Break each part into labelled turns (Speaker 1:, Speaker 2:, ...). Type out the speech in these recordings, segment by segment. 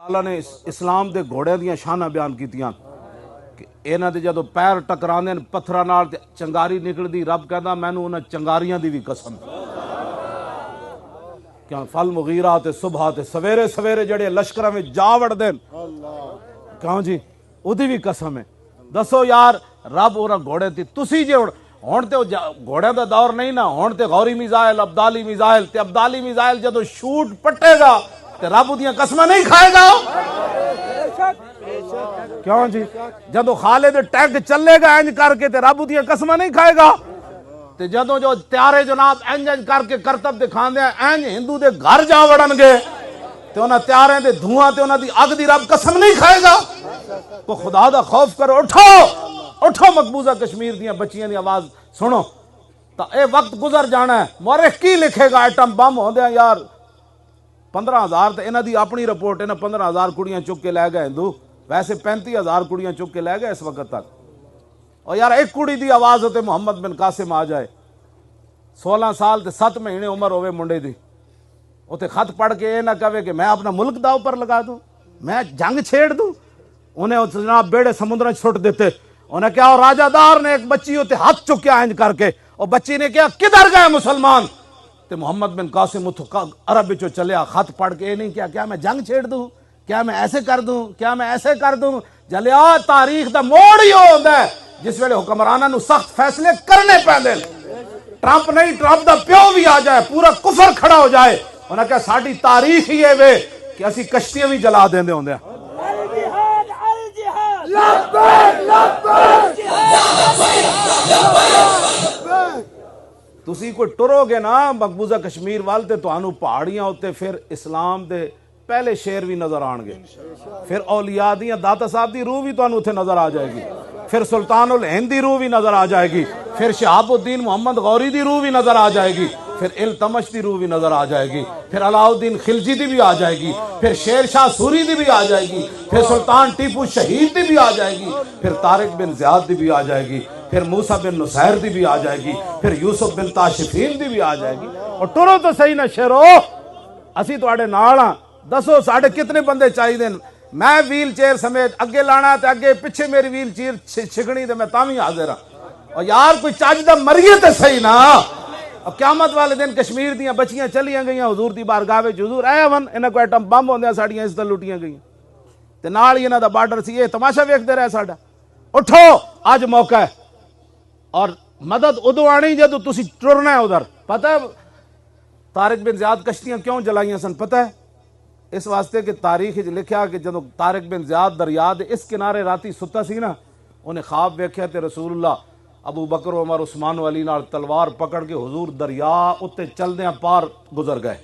Speaker 1: اللہ نے اسلام دے گھوڑے دیاں شانہ بیان کیتیاں کہ انہاں دے جدوں پیر ٹکراندے پتھراں نال تے چنگاری نکلدی، رب کہندا مینوں انہاں چنگاریاں دی بھی قسم کیا فل مغیرات صبح تے سویرے سویرے جڑے لشکراں وچ جا وڑدے کہاں جی اودی بھی قسم ہے۔ دسو یار رب اور گھوڑے تے تسی جے ہن تے گھوڑے دا دور نہیں نا، ہن تے غوری میزائل ابدالی میزائل تے ابدالی میزائل جدوں شوٹ پٹے گا تے رب دیاں قسماں نہیں کھائے گا کیوں جی؟ جدو خالد ٹینک چلے گا انج کر کے تے رب دیاں قسماں نہیں کھائے گا تے جدو جو تیارے جناب انج کر کے کرتب دکھاندے انج ہندو دے گھر جا وڑن گے تے انہاں تیارے دے دھواں تے انہاں دی اگ دی رب قسم نہیں کھائے گا۔ تو خدا دا خوف کرو، اٹھو مقبوضہ کشمیر دیاں بچیاں دی آواز سنو۔ تا اے وقت گزر جانا ہے، مورخ کی لکھے گا ایٹم بم ہوندے یار 15,000 تے انہاں دی اپنی رپورٹ ہے نا 15,000 کڑیاں چک کے لے گئے ہندو، ویسے 35,000 کڑیاں چک کے لے گئے اس وقت تک۔ اور یار ایک کڑی دی آواز ہوتے محمد بن قاسم آ جائے 16 سال تے 7 مہینے عمر ہوئے منڈے دی، اوتے خط پڑھ کے یہ نہ کہے کہ میں اپنا ملک داؤ پر لگا دوں، میں جنگ چھیڑ دوں۔ انہیں جناب بیڑے سمندر چھوٹ دیتے، انہیں کیا اور راجہ دار نے ایک بچی ہوتے ہاتھ چکیا انج کر کے، اور بچی نے کیا کدھر گئے مسلمان؟ تے محمد بن قاسم عرب وچوں چلیا خط پڑھ کے یہ نہیں کیا میں جنگ چھیڑ دوں، کیا میں ایسے کر دوں، کیا میں ایسے کر دوں؟ جلیا تاریخ دا موڑ ہی ہوندا ہے جس ویلے حکمراناں نوں سخت فیصلے کرنے پیندے۔ ٹرمپ نہیں، ٹرمپ دا پیو بھی آ جائے، پورا کفر کھڑا ہو جائے، انہاں کہا ساڈی تاریخ ہی ہے وے کہ اسی کشتیاں بھی جلا دیندے ہوندے ہیں۔ تسی کوئی ٹرو گے نا مقبوضہ کشمیر وال تے تانوں پہاڑیاں ہوتے پھر اسلام دے پہلے شیر بھی نظر آن گے، پھر اولیاء دیاں داتا صاحب دی روح بھی تانوں اتھے نظر آ جائے گی، پھر سلطان الہند دی روح بھی نظر آ جائے گی، پھر شہاب الدین محمد غوری دی روح بھی نظر آ جائے گی، پھر التمش دی روح بھی نظر آ جائے گی، پھر علاء الدین خلجی دی بھی آ جائے گی، پھر شیر شاہ سوری دی بھی آ جائے گی، پھر سلطان ٹیپو شہید دی بھی آ جائے گی، پھر طارق بن زیاد دی بھی آ جائے گی، پھر موسیٰ بن نصیر دی بھی آ جائے گی، پھر یوسف بن تاشفین دی بھی آ جائے گی۔ اور ٹرو تو صحیح نہ شیرو، اسی تواڈے نال ہاں، دسو ساڈے کتنے بندے چاہیے دن؟ میں ویل چیئر سمیت اگے لانا تے اگے پیچھے میری ویل چیئر چھگنی تے میں تاویں حاضر ہاں۔ اور یار کوئی چج دا مریے تے صحیح نا۔ اور قیامت والے دن کشمیر دیاں بچیاں چلیاں گئیاں حضور دی بارگاہ وچ، حضور اے ون انہاں کو ایٹم بم ہوندے ساڈیاں عزتاں لٹیاں گئیاں تے نال ہی انہاں دا بارڈر سی، یہ تماشا ویکھدے رہے ساڈا۔ اٹھو اج موقع ہے، اور مدد ادو آنی جدو تسی ٹرنا ہے ادھر۔ پتہ ہے طارق بن زیاد کشتیاں کیوں جلائیاں سن؟ پتہ ہے اس واسطے کہ تاریخ لکھیا کہ جدو طارق بن زیاد دریا دے اس کنارے راتی ستا سی نا، انہیں خواب ویکھیا تے رسول اللہ ابو بکر عمر عثمان و علی نال تلوار پکڑ کے حضور دریا اتے چلدیاں پار گزر گئے۔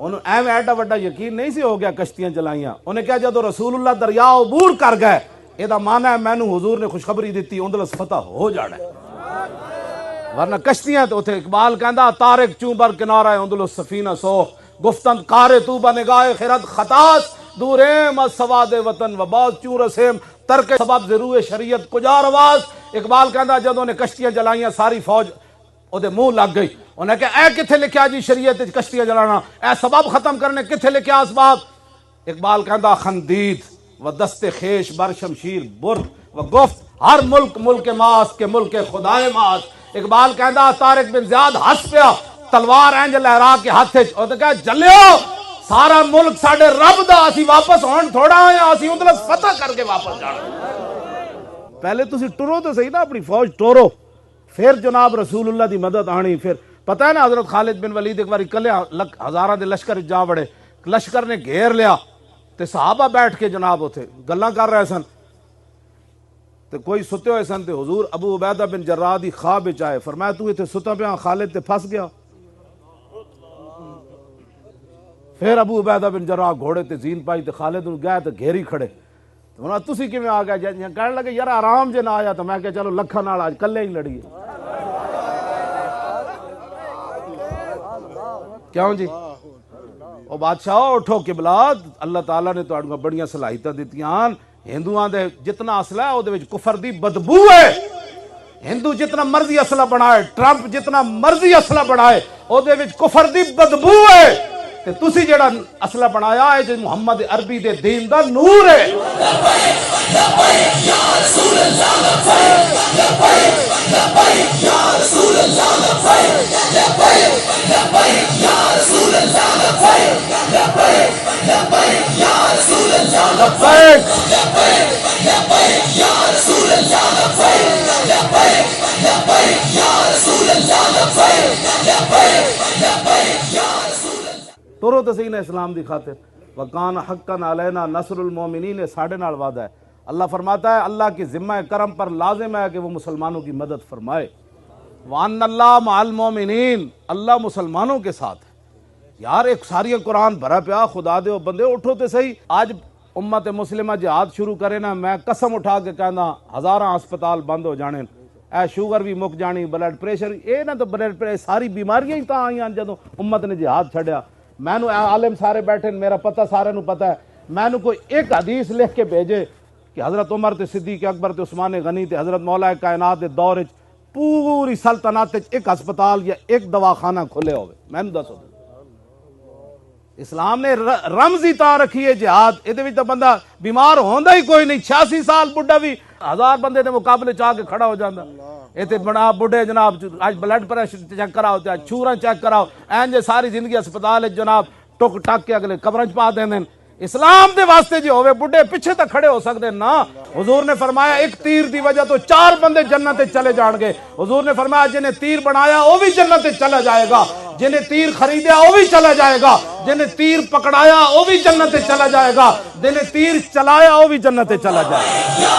Speaker 1: انہوں ایویں ایڈا وڈا یقین نہیں سی ہو گیا کشتیاں جلائیاں۔ انہیں کہا جدو رسول اللہ دریا عبور کر گئے، یہ دا معنی ہے مینوں حضور نے خوشخبری دیتی اندلس فتح ہو جانا ہے، ورنہ کشتیاں تو اتنے اقبال کہندا طارق چوں بر کنارہ اندلس سفینہ سوخ، گفتن کار تو با نگاہ خرد خطاس، دوریم از سواد وطن و باز چوں رسیم ترک سبب ضرور شریعت کجا رواز۔ اقبال کہندا جدوں نے کشتیاں جلائیاں ساری فوج او دے منہ لگ گئی، انہیں کہا اے کتھے لکھیا جی شریعت کشتیاں جلانا، اے سبب ختم کرنے کتھے لکھیا اسباب؟ اقبال کہندا خندید و دست خیش بر شمشیر برد و گفت ہر ملک ملک ماست کے ملک خدائے ماست۔ اقبال کہندا طارق بن زیاد ہس پیا، تلوار اینج لہرا کے ہاتھ اور کہا جلیو سارا ملک ساڈے رب دا، اسی واپس ہون تھوڑا آیا، اسی اندلس فتح کر کے واپس جانا۔ پہلے تسی ٹرو تو صحیح نا، اپنی فوج ٹورو، پھر جناب رسول اللہ دی مدد آنی۔ پھر پتہ ہے نا حضرت خالد بن ولید ایک باری کلے ہزاراں دے لشکر جا وڑے، لشکر نے گھیر لیا تے صحابہ بیٹھ کے جناب اتھے گلاں کر رہے سن تے کوئی ستے ہوئے سن تے حضور ابو عبیدہ بن جراح دی خواب وچ آئے، فرمایا تو ایتھے ستا پیا خالد تے پھس گیا۔ پھر ابو عبیدہ بن جراح گھوڑے تے زین پائی تے خالد نوں گئے تے گھیری کھڑے، تو تسی کیویں آ گئے؟ کہنے لگے یار آرام جے نہ آیا، تو میں کہ چلو لکھاں نال آج کلے ہی لڑیے۔ کیوں جی؟ او بادشاہ اٹھو قبلہ، اللہ تعالیٰ نے تہاڈیاں بڑیاں صلاحیتاں دتیاں، ہندوؤں دے جتنا اسلحہ ہے او دے وچ کفر دی بدبو ہے۔ ہندو جتنا مرضی اسلحہ بنائے، ٹرمپ جتنا مرضی اسلحہ بنائے، او دے وچ کفر دی بدبو ہے۔ تے تسی جڑا اصلہ بنایا ہے جو محمد عربی دے دین دا نور ہے. تورو تسین اسلام دی خاطر وکان حقا علینا نصر المومنین ساڑھے نال وعدہ ہے. اللہ فرماتا ہے اللہ کی ذمہ کرم پر لازم ہے کہ وہ مسلمانوں کی مدد فرمائے. وان اللہ مع المومنین, اللہ مسلمانوں کے ساتھ ہے. یار ایک ساری قرآن بھرا پیا, خدا دے بندے اٹھو تے صحیح. آج امت مسلمہ جہاد شروع کرے نا, میں قسم اٹھا کے کہنا ہزاراں ہسپتال بند ہو جانے, اے شوگر بھی مک جانی, بلڈ پریشر, اے نا تو بلڈ پریشر ساری بیماریاں ہی تاں آئیاں جدوں امت نے جہاد چھڑیا. میں نو عالم سارے بیٹھے, میرا پتہ سارے نو پتہ ہے. میں نو کوئی ایک حدیث لکھ کے بھیجے کہ حضرت عمر تے صدیق اکبر تے عثمان غنی تے حضرت مولا کائنات دے دور وچ پوری سلطنت وچ ایک ہسپتال یا ایک دواخانہ کھلے ہوئے, میں نو دسو. اسلام نے رمزی تا رکھی ہے جہاد, یہ تو بندہ بیمار ہوندا ہی کوئی نہیں. 86 سال بڈھا بھی 1000 بندے دے مقابلے چاہ کے کھڑا ہو جاتا. یہ بڑا بڈھے جناب آج بلڈ پریشر چیک کراؤ, چوراں چیک کراؤ, این جے ساری زندگی ہسپتال جناب ٹک ٹک کے اگلے قبریں پا دیں. اسلام دے واسطے جی ہوئے بڈھے پیچھے تک کھڑے ہو سکتے نا. حضور نے فرمایا ایک تیر دی وجہ تو 4 بندے جنت چلے جان گے. حضور نے فرمایا جنہیں تیر بنایا وہ بھی جنت چلا جائے گا, جنہیں تیر خریدیا وہ بھی چلا جائے گا, جنہیں تیر پکڑایا وہ بھی جنت چلا جائے گا, جنہیں تیر چلایا وہ بھی جنت چلا جائے گا.